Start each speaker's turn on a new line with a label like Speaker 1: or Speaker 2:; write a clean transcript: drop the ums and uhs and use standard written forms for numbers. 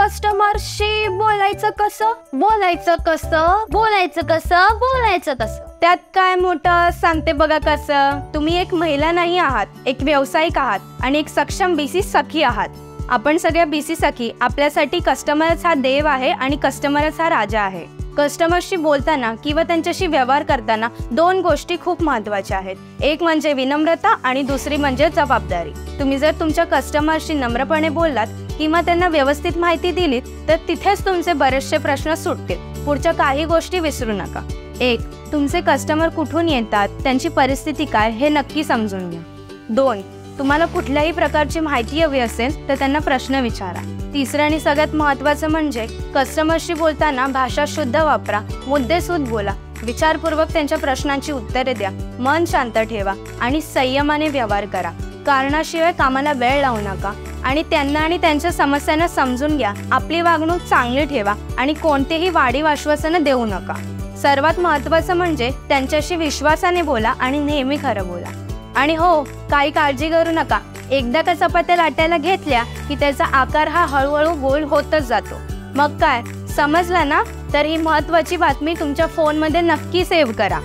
Speaker 1: कस्टमरशी बोलायचं कसं त्यात काय मोठं सांगते बघा कसं. तुम्ही एक महिला नाही आहात, एक व्यावसायिक आहात आणि एक सक्षम बीसी सखी आहात. आपण सगळ्या बीसी सखी आपल्यासाठी कस्टमरच हा देव आहे आणि कस्टमरच हा राजा आहे. कस्टमरशी बोलताना किंवा त्यांच्याशी व्यवहार करताना दोन गोष्टी खूप महत्त्वाच्या आहेत. एक म्हणजे विनम्रता आणि दुसरी म्हणजे जबाबदारी. तुम्ही जर तुमच्या कस्टमरशी नम्रपणे बोललात किंवा त्यांना व्यवस्थित माहिती दिलीत तर तिथेच तुमचे बरेचसे प्रश्न सुटतील. पुढच्या काही गोष्टी विसरू नका. 1. तुमचे कस्टमर कुठून येतात, त्यांची परिस्थिती काय हे नक्की समजून घ्या. 2. तुम्हाला कुठल्याही प्रकारची माहिती हवी असेल तर त्यांना प्रश्न विचारा. 3 आणि सगळ्यात महत्त्वाचं म्हणजे कस्टमरशी बोलताना भाषा शुद्ध वापरा, मुद्देसूद बोला, विचारपूर्वक त्यांच्या प्रश्नांची उत्तरे द्या, मन शांत ठेवा आणि संयमाने व्यवहार करा. कारणाशिवाय कामाला वेळ लावू नका आणि त्यांना आणि त्यांच्या समस्यांना समजून घ्या. आपली वागणूक चांगली ठेवा आणि कोणतेही वाढीव आश्वासनं देऊ नका. सर्वात महत्त्वाचं म्हणजे त्यांच्याशी विश्वासाने बोला आणि नेहमी खरं बोला. आणि हो, काही काळजी करू नका. एकदा का चपात्या लाटायला घेतल्या की त्याचा आकार हा हळूहळू गोल होतच जातो. मग काय, समजलं ना? तर ही महत्त्वाची बातमी तुमच्या फोनमध्ये नक्की सेव्ह करा.